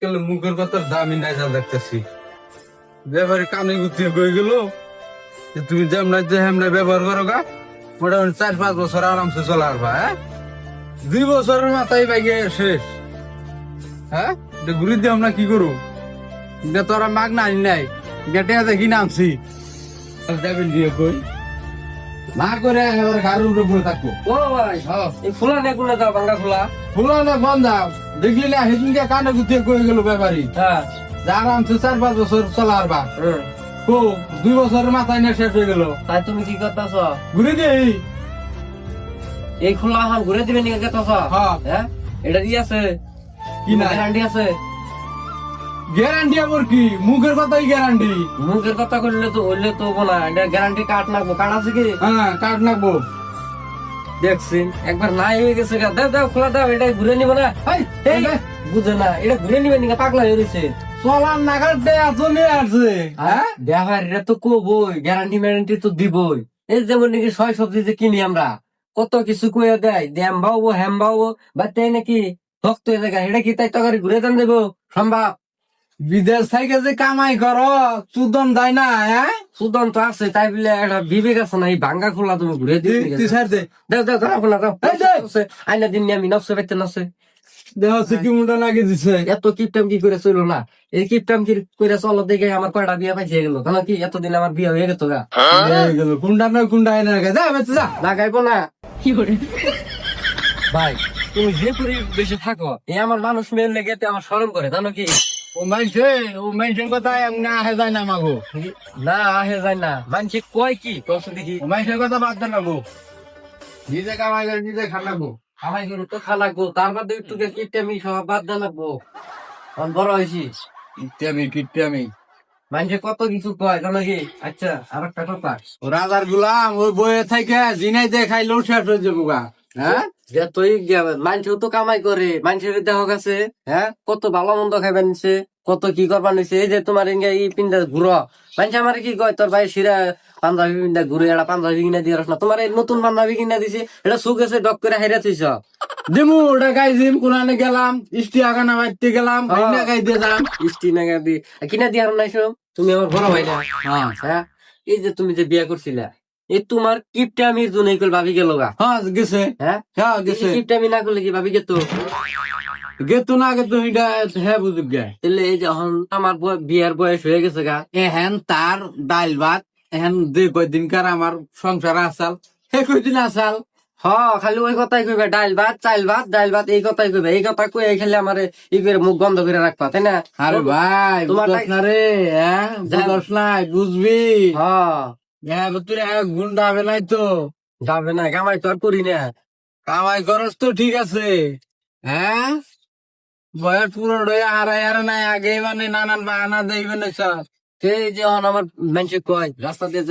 মুখের কথার দামই নাই যা দেখতেছি। ব্যাপারে কানে গুতিয়ে কই গেল যে তুমি যেমন ব্যবহার করো গা, মোটামুটি 4-5 বছর আরামসে চলে আসবা। হ্যাঁ, 2 বছরের মাথায় বাইকে শেষ। হ্যাঁ, ঘুরি দিয়ে আমরা কি করু? তোরা মাগ না আনি নাই, গেটে দেখি নামছি যাবেন দিয়ে কই না করে এবার গাড়ির উপরে থাকবো। ও ভাই এই ফুলা নে কোনে দাও ভাঙ্গা ফুলা ফুলা না বন্ধা দেখলি না সেদিনকে কানে গুতিয়ে কই গেল ব্যাপারী হ্যাঁ যে আরামসে 4-5 বছর চলে আসবা। হুম। ও 2 বছরের মাথায় না শেষ হয়ে গেল। তাই তুমি কি করতেছ? ঘুরে দিই। এই ফুলা হাম ঘুরে দিবে নি কেতছ? হ্যাঁ। হ্যাঁ এটা কি আছে? কি না গ্যারান্টি আছে? গ্যারান্টি আবার কি? মুখের কথাই গ্যারান্টি। মুখের কথা করলে তো হইলে তো হবো না, এটা গ্যারান্টি কার্ড লাগবো। কার্ড আছে কি? হ্যাঁ, কার্ড লাগবো। দেখছি একবার নাই হয়ে গেছে গা। দাও দাও খোলা দাও, এটা ঘুরে নিব না। এই, এই বুঝে না, এটা ঘুরে নিবে নি, পাগলা হয়ে গেছে। চলার নাগাল দেয়া চলে আসছে। হ্যাঁ, ব্যাপারীরা তো কবই, গ্যারান্টি ম্যারান্টি তো দিবই। এই যেমন নাকি ছয় সবজি যে কিনি আমরা, কত কিছু কয়ে দেয়, দ্যাম বাবো হ্যাম বাবো বা তাই নাকি ভক্ত হয়ে যায়। এটা কি তাই তরকারি ঘুরে দেন দেবো সম্ভব? বিদেশ থেকে যে কামাই করো চুদন দেয় না। হ্যাঁ, সুদন তো আছে, তাই বলে একটা বিবেক আছে না? এই ভাঙ্গা খোলা তুমি ঘুরে দিবে? তুই ছাড় দে। দাও দাও ধরা খোলা দাও। এই দে। আইনা দিন আমি নকশে পাইতে নকশে দেহ কি মুন্ডা লাগিয়ে দিছে। এত কিপটাম কি করে চললো না? এই কিপটাম কি করে চলো দেখে আমার কয়টা বিয়ে পাইছে গেল। কেন কি এতদিন আমার বিয়ে হয়ে গেত গা। হয়ে গেল কুন্ডা নয় কুন্ডা এনে রেখে যা বেঁচে যা। লাগাইবো না ভাই, তুমি যে পরিবেশে থাকো, এই আমার মানুষ মেয়ের লেগে আমার শরম করে, জানো কি? ও মানুষের কথা এমনি আহে যায় না মাগো। না আহে যায় না, মানুষে কয় কি কষ্ট দেখি। ও মানুষের কথা বাদ দেন লাগবো, নিজে কামাই করে নিজে খান লাগবো। আমায় করে তো খা লাগবো, তার বাদে একটু কিপটামি সব বাদ দেওয়া লাগবো। আমি বড় হয়েছি, কিট্টামি মানুষে কত কিছু কয়, জানো কি? আচ্ছা আর একটা কথা, ও রাজার গুলাম ওই বইয়ে থেকে জিনাই দিয়ে খাইলেও শেষ হয়ে যাবো গা। হ্যাঁ, যে তুই মানুষও তো কামাই করে, মানুষের দেহ কাছে হ্যাঁ কত ভালো মন্দ খাইবা নিছে, কত কি করবা নিছে। এই যে তোমার ইঙ্গা ই পিন্দা ঘুরো, মানুষ আমার কি কয় তোর ভাই শিরা পাঞ্জাবি পিন্দা ঘুরে, এটা পাঞ্জাবি কিনা দিয়ে না, তোমার এই নতুন পাঞ্জাবি কিনা দিছে, এটা সুখ আছে ডক করে হাইরা থইছ। দিমু ওটা গাই দিম, কোনানে গেলাম ইস্টি আগানা বাইতে গেলাম গাই দিয়ে যাম। ইস্টি নাগা দি কিনা দিয়ে আর নাইছো। তুমি আমার বড় ভাই না? হ্যাঁ হ্যাঁ, এই যে তুমি যে বিয়া করছিলা, এই তোমার কিপটা আমি জুনে কল ভাবি গেল গা। হ্যাঁ গেছে। হ্যাঁ হ্যাঁ গেছে। কিপটা আমি না করলে কি ভাবি গেতো? গেতো না গেতো এটা হ্যাঁ বুঝুক গে। তাহলে এই যে আমার বিয়ার বয়স হয়ে গেছে গা, এহেন তার ডাইল ভাত এহেন যে কয়দিনকার আমার সংসার আসাল সে কয়দিন আসাল। হ খালি ওই কথাই কইবে, ডাইল ভাত চাইল ভাত ডাইল ভাত, এই কথাই কইবে। এই কথা কই খেলে আমার ই করে মুখ বন্ধ করে রাখবা, তাই না? আরে ভাই তোমার বুঝস না রে, হ্যাঁ বুঝস নাই বুঝবি। হ্যাঁ হ্যাঁ তুই গুন্ডা হবে নাই তো, যাবে না, কামাই তো আর করি না। কামাই খরচ তো ঠিক আছে। হ্যাঁ, বয়স পুরো আর নাই আগে মানে নানান বাহানা দেখবেন স্যার। সেই যে আমার মানুষে কয় রাস্তা দিয়ে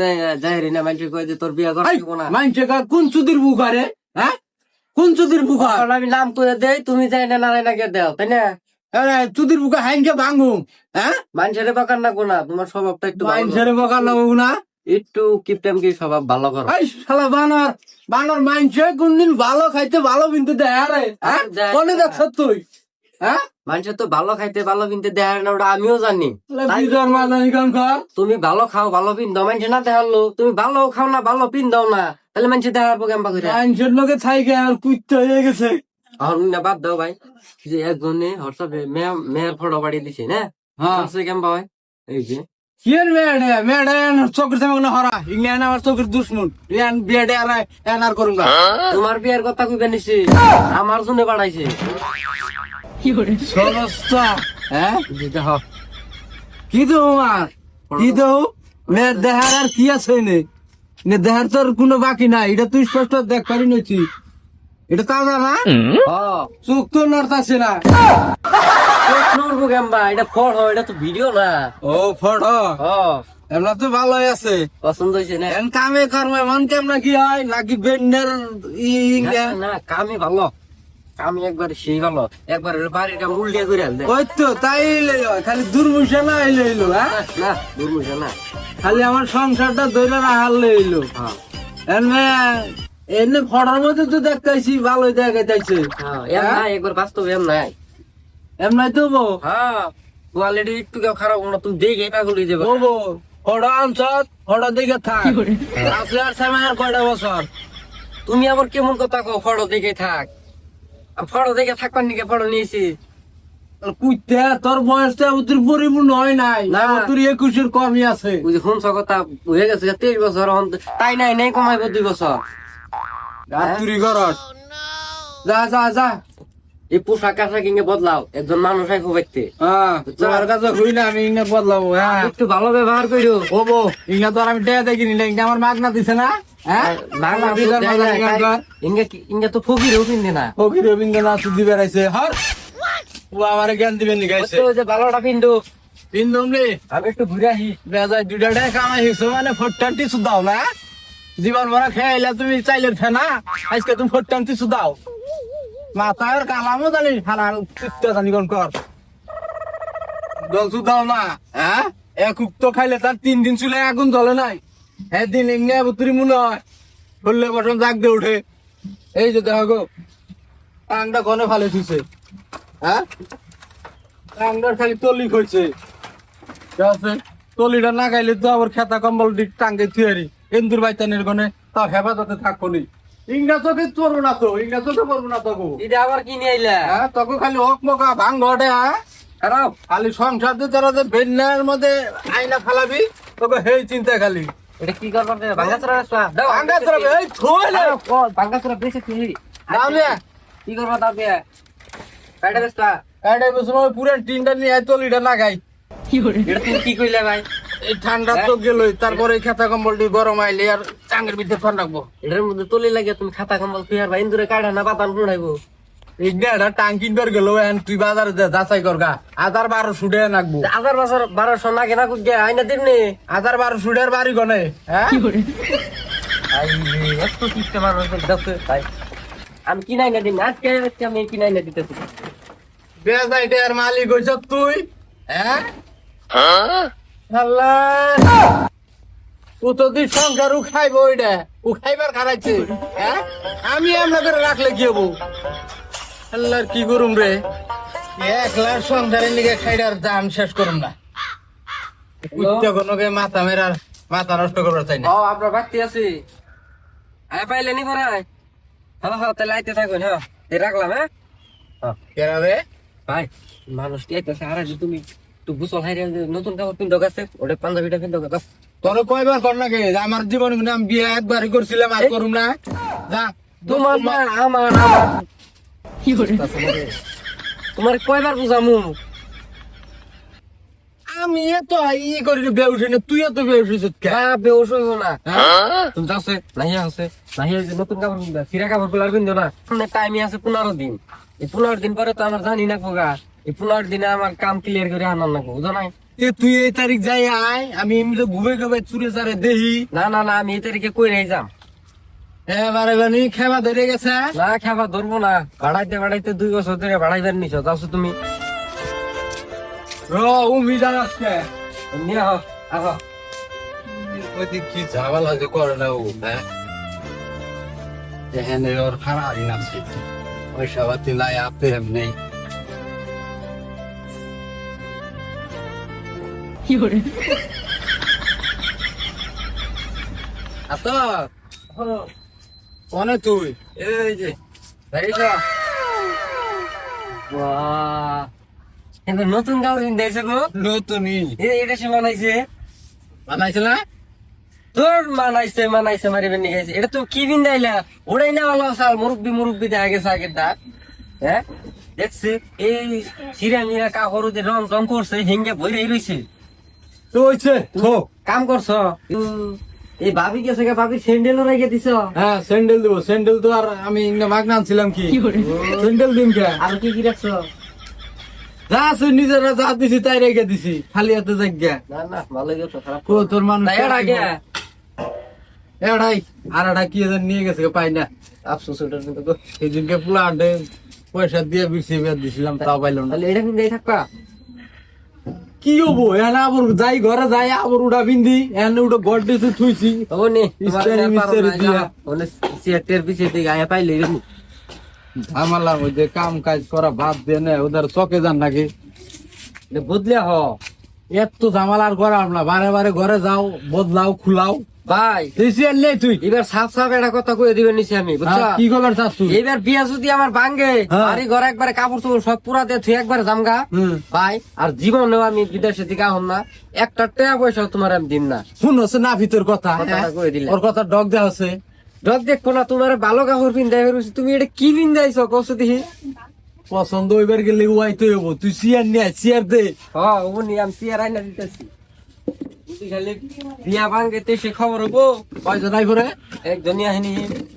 যাই রে না, মানুষে কয় যে তোর বিয়া করবো না। মানছে কোন চুদির বুখারে? হ্যাঁ, কোন চুদির বুখা? এখন আমি নাম করে দেই, তুমি যাই না নারাই না কে দেও, তাই না? চুদির বুকা হাইনকে ভাঙু। হ্যাঁ, মানুষের বাকার না কোনা, তোমার স্বভাবটা একটু ভালো মাইনছেরে বকা লাগবো না। একটু কিপটেম কি স্বভাব ভালো করো। এই শালা বানর বানর মাইনছে কোনদিন ভালো খাইতে ভালো বিনতে দেয় রে? হ্যাঁ, কোনে দেখছ তুই? হ্যাঁ, মানুষের তো ভালো খাইতে ভালো কিনতে দেয় না, ওটা আমিও জানি। তাই বিজর মাদানি কাম কর। তুমি ভালো খাও ভালো পিন দাও, মানুষ না দেখালো। তুমি ভালো খাও না ভালো পিন দাও না, তাহলে মানুষ দেখাবো কেমবা করে? মাইনছের লোকে ছাইকে আর কুইতে হয়ে গেছে। আর না বাদ দাও ভাই, যে একজনে হোয়াটসঅ্যাপে মেয়ের ফটো পাঠিয়ে দিছে না, হ্যাঁ, কেমবা হয়? এই যে কিয়ের মেয়েডে মেয়েডে চোখের সামনে কোনো হরা ইংল্যান্ড আমার চোখের দুশ্মন ইয়ান বিয়েডে আর এনার করুন গা। তোমার বিয়ের কথা কইবে নিছি, আমার জন্য পাঠাইছে। সমস্যা। হ্যাঁ, যেটা হোক কি তোমার কি দেহ মেয়ের দেহার আর কি আছে নে দেহার তোর কোনো বাকি নাই, এটা তুই স্পষ্ট দেখ পারি নছি। এটা তাজা না, চোখ তো নড়তাছে না। নড়বো কেমবা, এটা ফল হয়, এটা তো ভিডিও না। ও ফটো এমনা তো ভালোই আছে। পছন্দ হয়েছে না? এন কামে কর্মে মন কেমন কি হয় নাকি বেন্ডের না, না কামে ভালো, কামে একবার সেই ভালো, একবার বাড়ির কাম উল্টিয়া করে আনলে। ওই তো তাই খালি দুর্মুষা না এলো এলো। হ্যাঁ, না দুর্মুষা না, খালি আমার সংসারটা দইলা রাহালে এলো। হ্যাঁ এমনি ফটার মধ্যে তো দেখতেছি ভালোই দেখাইতেছে। এম নাই, একবার বাস্তব এম নাই। এমনাই তো বউ হ্যাঁ কোয়ালিটি একটু কেউ খারাপ না, তুমি দেখে পাগল হয়ে যাবে। ও বউ হড়া আনছত হড়া দিকে থাক আসলে আর সময় আর কয়টা বছর তুমি আবার কেমন কথা কও ফটো দেখে থাক? ফটো দেখে থাকবার নিকে ফটো নিয়েছি। কুইতে তোর বয়সটা তোর পরিপূর্ণ হয় নাই না। তোর 21-এর কমই আছে ওই যে শুনছ কথা হয়ে গেছে 23 বছর এখন তাই নাই নাই কমাইবো 2 বছর। তুই করস যা যা যা এই পোশাক আশাক কিনে বদলাও, একজন মানুষ আইবো বাইতে। হ্যাঁ তোমার কাছে হই না আমি ইংনা বদলাবো হ্যাঁ একটু ভালো ব্যবহার কইরো। ও বউ ইংনা তো আর আমি টেয়া দেখিনি না ইংনা আমার মাগনা দিছে না হ্যাঁ বাংলা বিদার মাজা ইংনা কর ইঙ্গা তো ফকিরও কিনবে না। ফকির রবীন্দ্রনাথ দি বেড়াইছে হর ও আমার জ্ঞান দিবেন নি গাইছে ওই যে ভালোটা পিন্ডু বিন্দুম রে আমি একটু ঘুরে আসি। বেজায় দুইটা টাকা কামাই হিসো মানে 40 সুদাও না জীবন ভরা খেয়াইলা তুমি চাইলে ফেনা আজকে তুমি 40 সুদাও মাথার কালামও জানি হারা চিত্তা জানি কোন কর জল সুদাও না হ্যাঁ এক উক্ত খাইলে তার 3 দিন চুলে আগুন জ্বলে নাই একদিন এমনি বুতুরি মনে হয় বললে বসন জাগ দিয়ে উঠে এই যে দেখো গো টাংটা গনে ফালে থুইছে হ্যাঁ টাংটার খালি তলি হয়েছে আছে তলিটা না খাইলে তো আবার খেতা কম্বল দিক টাঙ্গে থুয়ারি এন্দুর বাইতানের গনে তা হেফাজতে থাকবো নি ইংরা চোখে চলবো না তো ইংরা চোখে পড়বো না তবু এটা আবার কি নিয়ে আইলা? হ্যাঁ তখন খালি হক মকা ভাঙ ঘটে হ্যাঁ খারাপ খালি সংসার দিয়ে তোরা যে বেন্যার মধ্যে আইনা ফালাবি তোকে হেই চিন্তা খালি এটা কি করবার ভাঙ্গাচরা রাস্তা দাও। ভাঙ্গা তোরা এই থইলে ভাঙ্গাচরা বেশি তুই দাও নে কি করবা দাও কে কাটা রাস্তা? এটাই বসে পুরো টিনটা নিয়ে তলিটা না গাই এটা তুমি কি কইলে ভাই? এই ঠান্ডা তো গেলই তারপরে খেতা কম্বলটি গরম আইলে আর চাঙ্গের ভিতরে ফোন রাখবো এটার মধ্যে তলি লাগে তুমি খাতা কম্বল তুই আর ভাই ইন্দুরে কাটা না পাতান পুড়াইবো। ইগনা টাঙ্কিন বের গেল এখন তুই বাজারে যাচাই করগা 1200 টাকা নাকবো 1200 না কেনা কুগে আইনা দিবনি 1200 টাকার বাড়ি গনে হ্যাঁ আই এত কিস্তে মানুষ দেখতে ভাই আমি কিনাই না দিন আজকে আমি কিনাই না দিতেছি। বেজাই টাকার মালিক হইছ তুই হ্যাঁ আল্লাহ ও তো দি সংসার খাইবো ওইটা ও খাইবার খারাইছে হ্যাঁ আমি এমন করে রাখলে কি হবো আল্লাহর কি করুম রে একলার সংসারের নিকে খাইডার দাম শেষ করুম না কোনকে মাথা মেরার মাথা নষ্ট করবার চাই না ও আপনার বাড়তি আছি আয় পাইলে নি পড়াই হ্যাঁ হ্যাঁ তাহলে আইতে থাকুন। হ্যাঁ এই রাখলাম। হ্যাঁ কেনা রে ভাই মানুষ কি আইতেছে আর তুমি একটু গুছল হাইরে নতুন কাপড় পিন্ধো গেছে ওটা পাঞ্জাবিটা পিন্ধো গেছে। তোর কয়বার কর নাকি আমার জীবন আমি বিয়ে একবারই করছিলাম আর করুম না যা তোমার না আমার আমার কি করে তোমার কয়বার বুঝামু? আমি এত করি বেউসি না তুই এত বেউসিস বেউস হইব না। তুমি যাচ্ছে নাহিয়া আছে নাহিয়া যে নতুন কাপড় পিন্ধা সিরা কাপড় গুলো আর পিন্ধো না। টাইমই আছে 15 দিন। এই 15 দিন পরে তো আমার জানি না কোগা এই 15 দিনে আমার কাম ক্লিয়ার করে আনার না বুঝো নাই? তুই এই তারিখ যাই আয় আমি এমনি ঘুমে ঘুমে চুরে চারে দেহি না না না আমি এই তারিখে কই রে যাম এবারে বানি খেবা ধরে গেছে না খাবার ধরবো না। ভাড়াইতে ভাড়াইতে 2 বছর ধরে ভাড়াইবার নিছো যাচ্ছ তুমি র উমিদা আজকে নিয়ে আহ আহ ওই কি ঝামেলা যে করে না ও হ্যাঁ এখানে ওর খারাপ আছে ওই সবাতি লাই আপনি এমনি আত কোনে তুই এই যে দেখছ বাহ কিন্তু নতুন কাপড় কিনতেছে গো নতুনই এটা সে বানাইছে বানাইছে না তোর মানাইছে মারিবেন নিয়ে গেছে। এটা তো কি বিন্দাইলা ওটাই না ভালো সাল মুরব্বি দেখা গেছে আগের দাঁত। হ্যাঁ দেখছি এই সিরা মিরা কাপড় যে রং রং করছে হেঙ্গে বইরে রইছে তো হইছে থোক কাম করছ এই ভাবি গেছে ভাবি স্যান্ডেলও রেখে দিছ। হ্যাঁ স্যান্ডেল দেবো স্যান্ডেল তো আর আমি মাগনা আনছিলাম কি স্যান্ডেল দিম কে আর কি রাখছ? যা আছে নিজেরা যা দিছি তাই রেখে দিছি খালি হাতে জায়গা না না ভালো গেছো খারাপ ও তোর মানুষ তাই আগে এড়াই আর একটা কি যেন নিয়ে গেছে পাই না আফসোস ওটার কিন্তু গো। এই দিনকে প্লান্টে পয়সা দিয়ে বিক্রি বের দিছিলাম তাও পাইলাম না তাহলে এটা কিন্তু থাকবা কি হবো এনে আবার যাই ঘরে যাই আবার উড়া বিন্দি এনে উঠে ঘর দিতে থুইছি ও নে ইস্তারি মিস্তারি দিয়া। সিয়ারটের পিছে থেকে আয়া পাইলে ঝামেলার মধ্যে কাম কাজ করা বাদ দিয়ে নে ওদের চকে যান নাকি বদলে হ এত ঝামেলার করার না, বারে বারে ঘরে যাও, বদলাও, খুলাও। ভাই সিরিয়াল নেই তুই। এবার সাফ সাফ একটা কথা কয়ে দিবেন নিছি আমি, বুঝছো? হ্যাঁ, কি খবর চাস তুই? এবার বিয়া যদি আমার ভাঙ্গে, হ্যাঁ। বাড়ি ঘর একবারে কাপড় চোপড় সব পুরা দিয়ে তুই একবারে জামগা ভাই, আর জীবনেও আমি বিদেশে থেকে আহম না, একটা টাকা পয়সা তোমার আমি দিন না। শুনছে না ভিতর কথা? কথাটা কয়ে দিলে। ওর কথা ডগ দেওয়া আছে। ডক দেখবো না, তোমার ভালো কাপড় পিন্ধাই বেরোছি, তুমি এটা কি পিন্ধাইছো কষ্ট দেখি। পছন্দ হইবার গেলে উয়াইতে হইব। তুই চেয়ার নিয়ে চেয়ার দে। হ্যাঁ ও নি আমি চেয়ার আইনা দিতেছি। তুই খালি বিয়া ভাঙ্গেতে সে খবর হবো, পয়সা নাই করে একজনই আহিনি,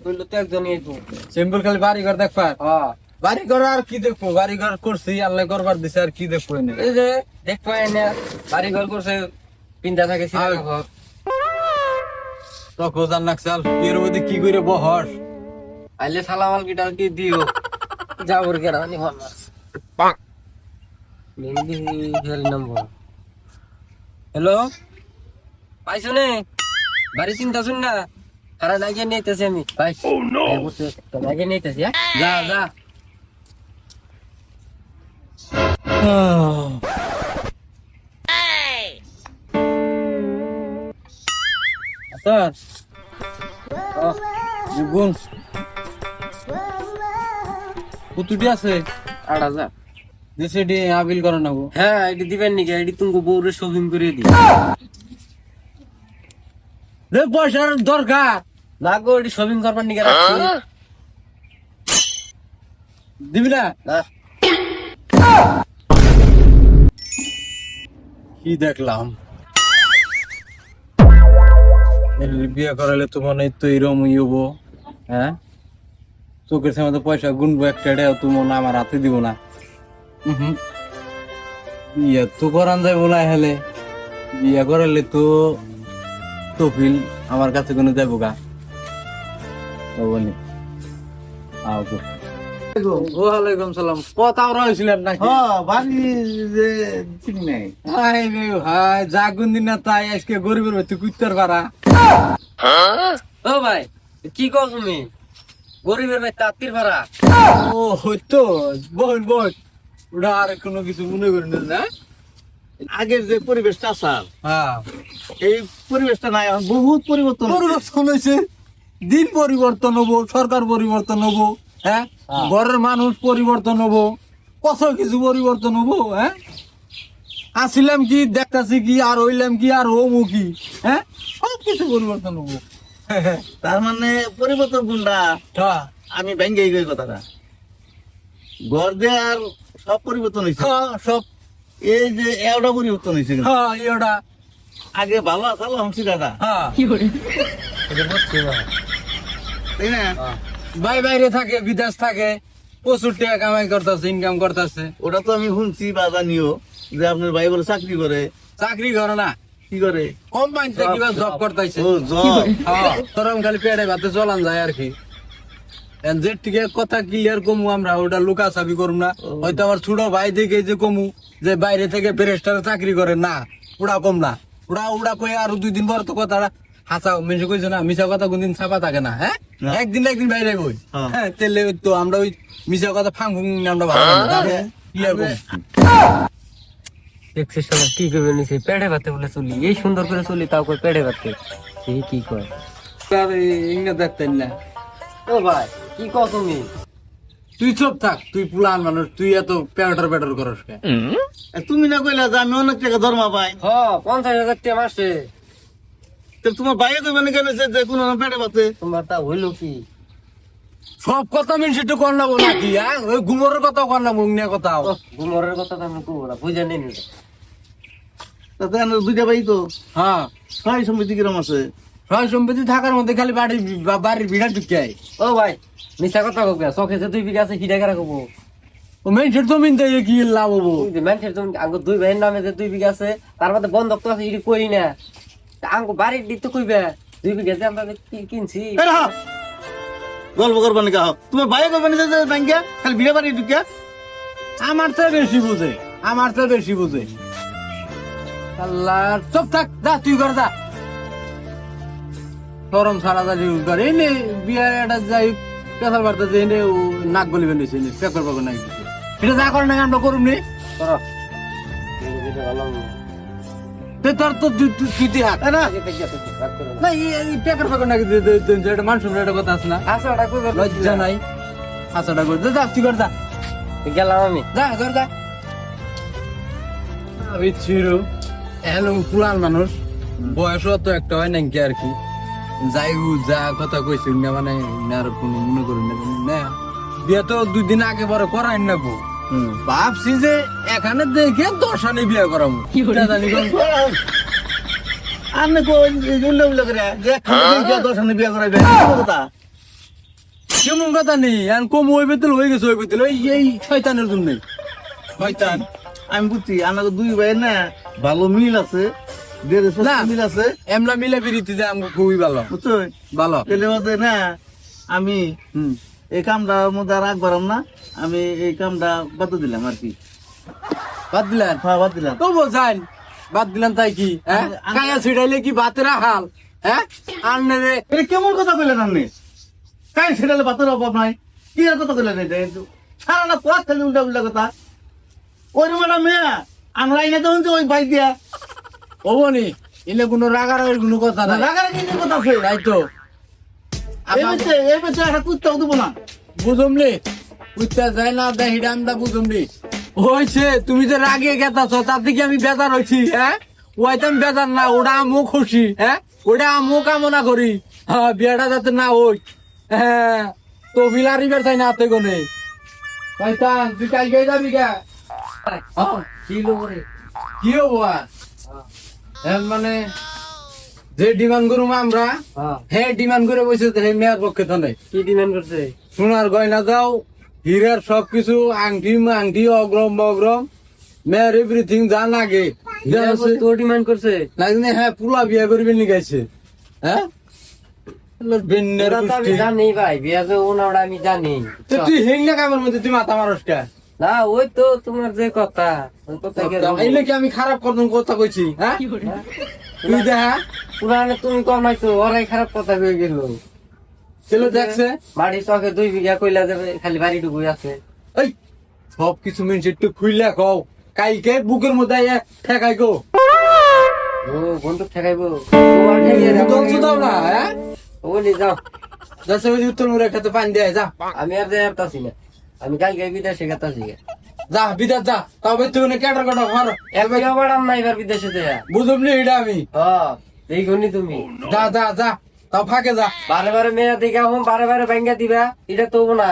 বললো তো একজনই আইবো। সিম্পল খালি বাড়ি ঘর দেখবার। হ্যাঁ বাড়ি ঘর আর কি দেখবো? বাড়ি ঘর করছি, আল্লাহ করবার দিছে, আর কি দেখবো এনে? এই যে দেখবো এনে বাড়ি ঘর করছে, পিন্ধা থাকে সিরা কাপড়। তখন জান নাকসাল এর মধ্যে কি করে বহস? আইলে সালাম আলকিটা কি দিও, যাবর কেরা নি হল মারছে। হ্যালো, পাইছো নে? বাড়ি চিন্তা শুন না, কারণ আগে নিতেছি আমি ভাই। আগে নিতেছি, যা যা। স্যার বোন কুতুটি আছে 8,000। দেশে আবিল করে নেবো। হ্যাঁ এটি দিবেন নাকি? এটি তুমি বউরে শপিং করে দি। রে পয়সার দরকার না গো, এটি শপিং করবার নিকে রাখছি দিবি না? না। কি দেখলাম, বিয়ে করালে তো মনে হয় তো এরম হবো। হ্যাঁ, চোখের সামনে পয়সা গুনবো, একটা তো মনে আমার হাতে দিব না। বিয়ে তো করান যাইব না, হেলে বিয়ে করালে তো তফিল আমার কাছে কোনো যাইব গা বলি। ওয়ালাইকুম সালাম। কথা হয়েছিলেন নাকি? হাই রে হাই, যা গুন্দিন না তাই আজকে গরিবের বাড়িতে কুত্তার ভাড়া। ও ভাই কি কও তুমি? গরিবের ভাই তাঁতির ভাড়া? ও হইতো, বল বল, ওটা আর কোনো কিছু মনে করেন না। আগের যে পরিবেশটা আছে হ্যাঁ, এই পরিবেশটা নাই, এখন বহুত পরিবর্তন হয়েছে। পরিবর্তন হয়েছে, দিন পরিবর্তন হবো, সরকার পরিবর্তন হবো, হ্যাঁ, ঘরের মানুষ পরিবর্তন হবো, কত কিছু পরিবর্তন হবো। হ্যাঁ, আসিলাম কি, দেখতাছি কি, আর হইলাম কি, আর হবো কি, হ্যাঁ, সব কিছু পরিবর্তন হবো। তার মানে পরিবর্তন কোনটা? হ্যাঁ, আমি ভেঙ্গে গই কথাটা, ঘর যে আর সব পরিবর্তন হয়েছে। হ্যাঁ, সব, এই যে এওটা পরিবর্তন হয়েছে কিন্তু। হ্যাঁ, ইয়োটা, আগে ভালো আসাল হংসি দাদা, হ্যাঁ, তাই না? ভাই বাইরে থাকে, বিদেশ থাকে, প্রচুর টাকা কামাই করতেছে, ইনকাম করতেছে। ওটা তো আমি শুনছি বা জানিও যে আপনার ভাই বলে চাকরি করে। চাকরি করে না, কি করে? কোম্পানিতে কিবা জব করতেছে। ও জব। তরম খালি পেটে ভাতে চলান যায় আর কি। যে টিকে কথা ক্লিয়ার কমু আমরা, ওটা লুকা চাবি করুম না। হয়তো আমার ছোট ভাই দেখে যে কমু যে বাইরে থেকে ফেরেস্টার চাকরি করে না, ওটা কম না। ওটা ওটা কই আর 2 দিন পর তো কথাটা হাসা মেসে কইছে না, মিশা কথা কোনদিন ছাপা থাকে না। হ্যাঁ, না। একদিন না একদিন বাইরে কই। হ্যাঁ। হ্যাঁ, তেলে তো আমরা ওই মিশা কথা ফাং ফুং আমরা ভালো ক্লিয়ার কম। দেখছিস সবাই কি করবে নিছে, পেড়ে ভাতে বলে চলি, এই সুন্দর করে চলি, তাও করে পেড়ে ভাতে। এই কি কয়? ইংনা দেখতেন না। ও ভাই কি কও তুমি? তুই চুপ থাক, তুই পুলান মানুষ, তুই এত প্যাটার প্যাটার করস কে? তুমি না কইলা যে আমি অনেক টাকা দরমা পাই, হ 50,000 টাকা মাসে। তো তোমার ভাইয়ে কইবে না কেন যে কোনো পেটে পাতে? তোমার তা হইলো কি? সব কথা মিনসি তো কর নাবো নাকি? হ্যাঁ, ওই ঘুমরের কথা কর নাবো, নিয়ে কথা। ঘুমরের কথা তো আমি কব না, বুঝা নেই নি। তাতে আর দুইটা ভাই তো, হ্যাঁ, সবাই সমিতি কিরম আছে? সয় সম্পত্তি থাকার মধ্যে খালি বাড়ির ভিড়া ঢুকে। ও ভাই মিছা কথা কব, চোখে যে 2 বিঘা আছে হিডা কারা কব? ও মেনসের জমিন দিয়ে কি লাভ হবো? মানুষের তুমি আঙ্গ 2 ভাইয়ের নামে যে 2 বিঘা আছে, তার মধ্যে বন্ধক তো আছে, এটি কই না। আঙ্গ বাড়ির দিক তো কইবে 2 বিঘা যে আমরা কিনছি। এ রাহ, গল্প করবা নাকি? তোমার ভাইয়ে কইবে না যে ব্যাংকে খালি বিড়া বাড়ি ঢুকিয়া? আমার চেয়ে বেশি বুঝে, আমার চেয়ে বেশি বুঝে। আল্লাহ, চুপ থাক, যা তুই কর, যা। সরম সারা যা করে এনে বিয়ার একটা যাই পেশাল বার্তা যে এনে নাক গলি বেঁধেছে পেপার পাবো নাক দিছে এটা যা করে না আমরা করুম নি করো এটা ভালো তো তোর তো তুই হাত না না এই পেপার পাবো নাকি এটা মানুষ একটা কথা আছে না আচ্ছা ওটা কই লজ্জা নাই আশাটা করে যা তুই কর যা গেলাম আমি যা কর যা আমি ছিড়ু এলো পুরান মানুষ বয়সও তো একটা হয় নাকি আর কি যাই হোক যা কথা কইছি না মানে আর কোনো মনে করি না বিয়ে তো 2 দিন আগে বড় করাই না গো ভাবছি যে এখানে দেখে দর্শনে বিয়ে করাবো কি জানি কোন আমি কই উল্লে উল্লে করে যে দর্শনে বিয়া করাইবে কথা কেমন কথা নেই এখন কম ওই বেতল হয়ে গেছে ওই বেতল এই শয়তানের জন্য শয়তান আমি বুঝছি আমাকে দুই ভাই না ভালো মিল আছে না। মিল আছে এমলা মিলে ফিরিতে যে আমাকে খুবই ভালো বুঝছো ভালো এর মধ্যে না আমি হুম এই কামটার মধ্যে আর রাখবারাম না আমি এই কামটা বাদ দিলাম আর কি বাদ দিলেন হ্যাঁ বাদ দিলাম তো বোঝাইন বাদ দিলাম তাই কি হ্যাঁ কায়া ছিড়াইলে কি বাতেরা হাল হ্যাঁ আনলে রে এটা কেমন কথা কইলেন আপনি কাই সেটালে বাতের অভাব নাই কি আর কথা কইলেন এটা সারা না পথ খালি উল্টা উল্টা কথা ওই রুমের মেয়ে আমরা এনে তখন ওই ভাই দিয়া ওবনি এলে কোনো রাগারাগির কোনো কথা নাই রাগারাগি কি কথা আছে তাই তো এই বেচে একটা কুত্তাও দেবো না বুঝমলি উচ্চা যায় না দেয় হিডা আমরা বুঝমলি হয়েছে তুমি যে রাগে গেতাছ তার থেকে আমি বেজার হয়েছি হ্যাঁ ওইটা আমি বেজার না ওটা আমও খুশি হ্যাঁ ওটা আমও কামনা করি হ্যাঁ বিয়েটা যাতে না হই হ্যাঁ তো বিলারিবার চাই না হাতে গনে শয়তান তুই কালকে যাবি গা কি লোক রে কি হবো আর মানে যে ডিমান্ড করুম আমরা হ্যাঁ ডিমান্ড করে বসে হে মেয়ের পক্ষে তো নেই কি ডিমান্ড করছে সোনার গয়না দাও হীরার সবকিছু আংটি আংটি অগ্রম বগ্রম মেয়ের এভরিথিং যা লাগে তো ডিমান্ড করছে লাগনে হ্যাঁ পুলা বিয়ে করবি নি গেছে হ্যাঁ বেন্নের ওরা তো আমি গোষ্ঠী। জানি ভাই বিয়া যে ও না ওটা আমি জানি তো তুই হিংনা কামের মধ্যে তুই মাথা মারস কে না ওই তো তোমার যে কথা ওই কথা কি আর বলবো? এইলে কি আমি খারাপ করতাম কথা কইছি হ্যাঁ তুই দেখা পুরানে তুমি কমাইছো ওরাই খারাপ কথা হয়ে গেল ছেলে দেখছে বাড়ি চকে 2 বিঘা কইলা যাবে খালি বাড়িটুকুই আছে এই সবকিছু মেন একটু খুইলা কও কালকে বুকের মধ্যে আইয়া ঠেকাই গো ও বন্দুক ঠেকাইবো তোমার ঠেকিয়ে দাও। দল দাও না হ্যাঁ ও নি যাও যাচ্ছে ওই উত্তর মুড়ে খেতে পানি দেয় যা আমি আর যাই পারতাছি না আমি কালকে বিদেশে গেতাছি যা বিদাত যা তবে তুই কেটার কটা ঘর একবার বাড়াম না এবার বিদেশে যায় বুঝবনি এটা আমি এই গনি তুমি যা যা যা তাও ফাঁকে যা বারে বারে মেয়ে দিকে এখন বারে বারে ব্যাঙ্গা দিবা এটা তো না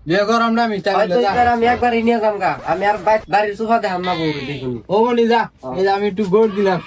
বিয়ে করাম না আমি তাই হয়তো যা এবার আমি একবার নিয়ে যাম গা আমি আর বাড়ির সোফাতে হামলা বলবো দেখুন ও বলি যা এই যে আমি একটু গোড় দিলাম